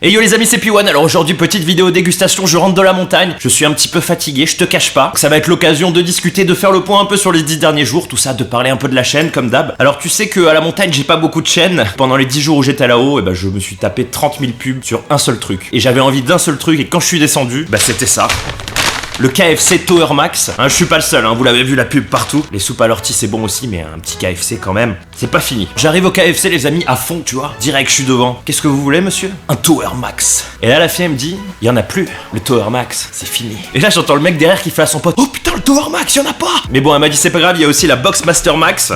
Et yo les amis, c'est P1. Alors aujourd'hui, petite vidéo dégustation, je rentre de la montagne, je suis un petit peu fatigué, je te cache pas. Ça va être l'occasion de discuter, de faire le point un peu sur les 10 derniers jours, tout ça, de parler un peu de la chaîne comme d'hab. Alors tu sais que à la montagne, j'ai pas beaucoup de chaînes. Pendant les 10 jours où j'étais là-haut, je me suis tapé 30 000 pubs sur un seul truc. Et j'avais envie d'un seul truc, et quand je suis descendu, c'était ça. Le KFC Tower Max, je suis pas le seul, vous l'avez vu la pub partout. Les soupes à l'ortie c'est bon aussi, mais un petit KFC quand même, c'est pas fini. J'arrive au KFC les amis, à fond tu vois, direct je suis devant. Qu'est-ce que vous voulez monsieur? Un Tower Max. Et là la fille elle me dit, il y en a plus, le Tower Max, c'est fini. Et là j'entends le mec derrière qui fait à son pote, oh putain le Tower Max, il y en a pas. Mais bon elle m'a dit c'est pas grave, il y a aussi la Box Master Max.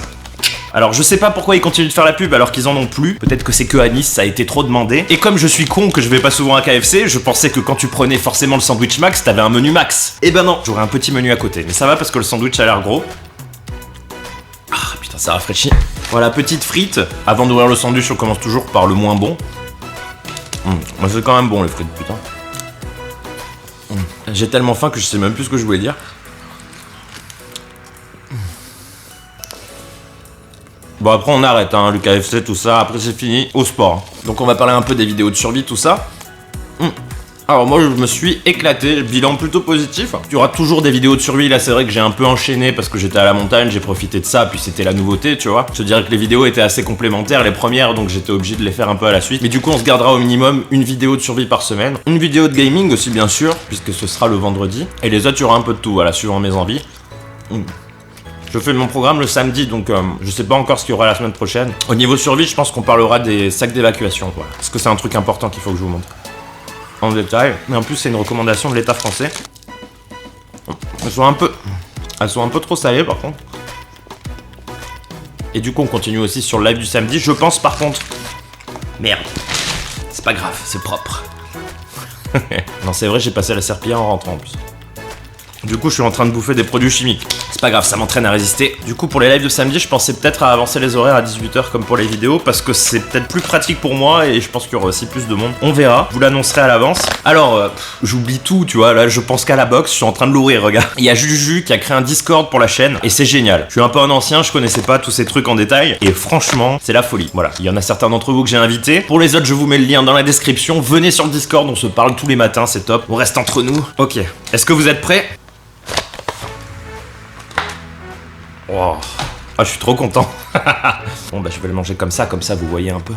Alors je sais pas pourquoi ils continuent de faire la pub alors qu'ils en ont plus. Peut-être que c'est que à Nice, ça a été trop demandé. Et comme je suis con que je vais pas souvent à KFC, je pensais que quand tu prenais forcément le sandwich max, t'avais un menu max. Et ben non, j'aurais un petit menu à côté. Mais ça va parce que le sandwich a l'air gros. Ah putain, ça rafraîchit. Voilà, petite frite. Avant d'ouvrir le sandwich, on commence toujours par le moins bon. C'est quand même bon les frites, putain. J'ai tellement faim que je sais même plus ce que je voulais dire. Bon après on arrête le KFC tout ça, après c'est fini, au sport. Donc on va parler un peu des vidéos de survie tout ça. Alors moi je me suis éclaté, bilan plutôt positif. Il y aura toujours des vidéos de survie, là c'est vrai que j'ai un peu enchaîné parce que j'étais à la montagne, j'ai profité de ça, puis c'était la nouveauté tu vois. Je te dirais que les vidéos étaient assez complémentaires, les premières, donc j'étais obligé de les faire un peu à la suite. Mais du coup on se gardera au minimum une vidéo de survie par semaine. Une vidéo de gaming aussi bien sûr, puisque ce sera le vendredi. Et les autres il y aura un peu de tout, voilà, suivant mes envies. Je fais mon programme le samedi, donc je sais pas encore ce qu'il y aura la semaine prochaine. Au niveau survie, je pense qu'on parlera des sacs d'évacuation, quoi. Parce que c'est un truc important qu'il faut que je vous montre. En détail. Mais en plus, c'est une recommandation de l'État français. Elles sont un peu trop salées, par contre. Et du coup, on continue aussi sur le live du samedi. Je pense, par contre... Merde. C'est pas grave, c'est propre. Non, c'est vrai, j'ai passé la serpillière en rentrant, en plus. Du coup, je suis en train de bouffer des produits chimiques. C'est pas grave, ça m'entraîne à résister. Du coup, pour les lives de samedi, je pensais peut-être à avancer les horaires à 18h comme pour les vidéos, parce que c'est peut-être plus pratique pour moi et je pense qu'il y aura aussi plus de monde. On verra, je vous l'annoncerai à l'avance. Alors, j'oublie tout, tu vois, là je pense qu'à la box, je suis en train de l'ouvrir, regarde. Il y a Juju qui a créé un Discord pour la chaîne et c'est génial. Je suis un peu un ancien, je connaissais pas tous ces trucs en détail et franchement, c'est la folie. Voilà, il y en a certains d'entre vous que j'ai invités. Pour les autres, je vous mets le lien dans la description. Venez sur le Discord, on se parle tous les matins, c'est top. On reste entre nous. Ok, est-ce que vous êtes prêts? Oh. Ah, je suis trop content. Bon, je vais le manger comme ça vous voyez un peu.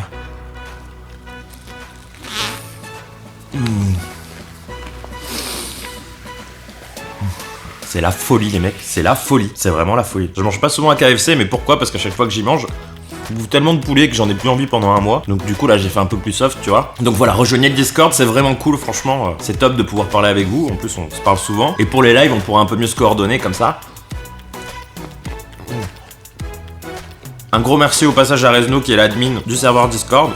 C'est la folie, les mecs, c'est la folie. C'est vraiment la folie. Je mange pas souvent à KFC, mais pourquoi? Parce qu'à chaque fois que j'y mange, je bouffe tellement de poulet que j'en ai plus envie pendant un mois. Donc du coup là j'ai fait un peu plus soft tu vois. Donc voilà, rejoignez le Discord, c'est vraiment cool franchement. C'est top de pouvoir parler avec vous. En plus on se parle souvent. Et pour les lives on pourra un peu mieux se coordonner comme ça. Un gros merci au passage à Rezno qui est l'admin du serveur Discord.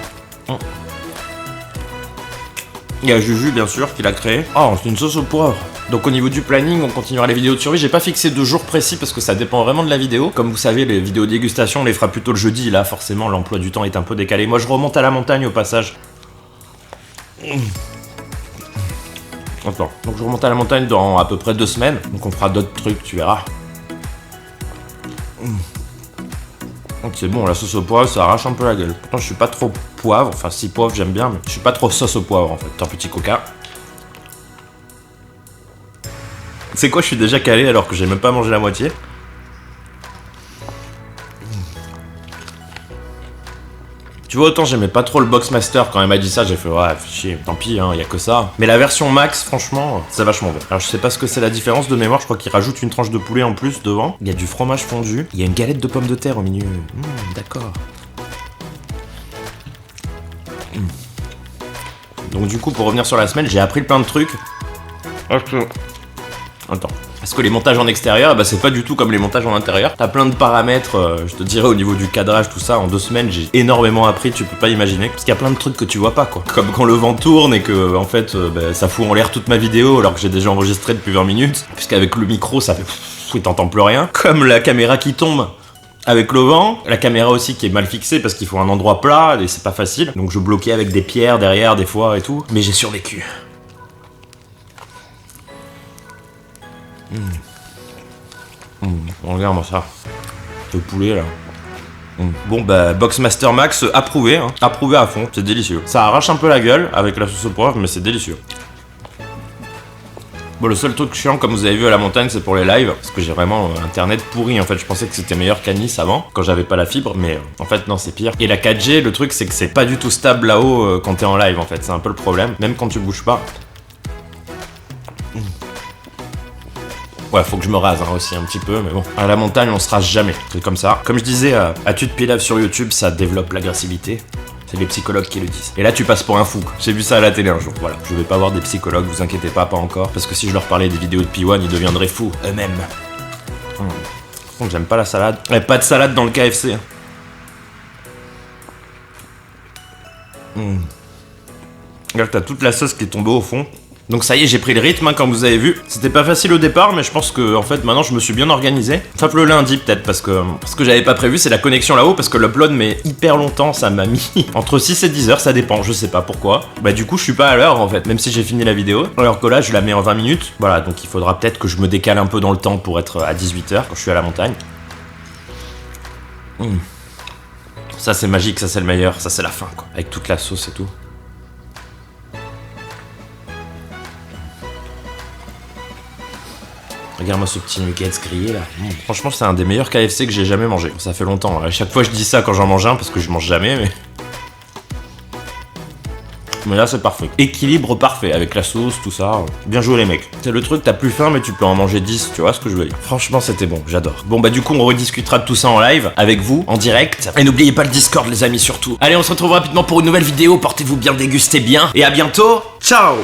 Il y a Juju bien sûr qui l'a créé. Oh, c'est une sauce au poivre. Donc au niveau du planning, on continuera les vidéos de survie. J'ai pas fixé de jours précis parce que ça dépend vraiment de la vidéo. Comme vous savez, les vidéos dégustation, on les fera plutôt le jeudi. Là, forcément, l'emploi du temps est un peu décalé. Moi, je remonte à la montagne au passage. Attends, donc je remonte à la montagne dans à peu près 2 semaines. Donc on fera d'autres trucs, tu verras. Donc c'est bon, la sauce au poivre, ça arrache un peu la gueule. Pourtant, je suis pas trop poivre. Enfin, si poivre, j'aime bien, mais je suis pas trop sauce au poivre en fait. Un petit coca. C'est quoi, je suis déjà calé alors que j'ai même pas mangé la moitié. Tu vois, autant j'aimais pas trop le Boxmaster quand elle m'a dit ça, j'ai fait ouais, chier, tant pis, y a que ça. Mais la version max, franchement, c'est vachement bon. Alors je sais pas ce que c'est la différence de mémoire, je crois qu'il rajoute une tranche de poulet en plus devant. Il y a du fromage fondu, il y a une galette de pommes de terre au milieu. D'accord. Donc du coup, pour revenir sur la semaine, j'ai appris plein de trucs. Attends. Parce que les montages en extérieur, c'est pas du tout comme les montages en intérieur. T'as plein de paramètres, je te dirais au niveau du cadrage, tout ça. En 2 semaines, j'ai énormément appris, tu peux pas imaginer. Parce qu'il y a plein de trucs que tu vois pas, quoi. Comme quand le vent tourne et que, en fait, ça fout en l'air toute ma vidéo alors que j'ai déjà enregistré depuis 20 minutes. Puisqu'avec le micro, ça fait... et t'entends plus rien. Comme la caméra qui tombe avec le vent. La caméra aussi qui est mal fixée parce qu'il faut un endroit plat et c'est pas facile. Donc je bloquais avec des pierres derrière des fois et tout. Mais j'ai survécu. Regarde-moi ça. Le poulet là. Bon bah Boxmaster Max approuvé, hein. Approuvé à fond, c'est délicieux. Ça arrache un peu la gueule avec la sauce au poivre, mais c'est délicieux. Bon, le seul truc chiant, comme vous avez vu à la montagne, c'est pour les lives, parce que j'ai vraiment internet pourri en fait. Je pensais que c'était meilleur qu'à Nice avant, quand j'avais pas la fibre, mais en fait non, c'est pire. Et la 4G, le truc c'est que c'est pas du tout stable là-haut quand t'es en live en fait, c'est un peu le problème, même quand tu bouges pas. Ouais, faut que je me rase hein, aussi un petit peu, mais bon. À la montagne, on se rase jamais, c'est comme ça. Comme je disais à Tude Pilaf sur YouTube, ça développe l'agressivité. C'est les psychologues qui le disent. Et là, tu passes pour un fou. J'ai vu ça à la télé un jour. Voilà, je vais pas voir des psychologues, vous inquiétez pas encore. Parce que si je leur parlais des vidéos de P1, ils deviendraient fous eux-mêmes. Par contre, j'aime pas la salade. Et pas de salade dans le KFC. Regarde, t'as toute la sauce qui est tombée au fond. Donc ça y est, j'ai pris le rythme hein, comme vous avez vu. C'était pas facile au départ, mais je pense que en fait maintenant je me suis bien organisé. Sauf le lundi peut-être parce que ce que j'avais pas prévu c'est la connexion là-haut parce que l'upload met hyper longtemps, ça m'a mis entre 6 et 10 heures, ça dépend, je sais pas pourquoi. Bah du coup je suis pas à l'heure en fait, même si j'ai fini la vidéo. Alors que là je la mets en 20 minutes. Voilà, donc il faudra peut-être que je me décale un peu dans le temps pour être à 18h quand je suis à la montagne. Ça c'est magique, ça c'est le meilleur, ça c'est la fin quoi. Avec toute la sauce et tout. Regarde-moi ce petit nuggets grillé là. Franchement, c'est un des meilleurs KFC que j'ai jamais mangé. Ça fait longtemps. À chaque fois, je dis ça quand j'en mange un parce que je mange jamais, mais. Mais là, c'est parfait. Équilibre parfait avec la sauce, tout ça. Bien joué, les mecs. C'est le truc, t'as plus faim, mais tu peux en manger 10. Tu vois ce que je veux dire? Franchement, c'était bon. J'adore. Bon, bah, du coup, on rediscutera de tout ça en live avec vous, en direct. Et n'oubliez pas le Discord, les amis, surtout. Allez, on se retrouve rapidement pour une nouvelle vidéo. Portez-vous bien, dégustez bien. Et à bientôt. Ciao!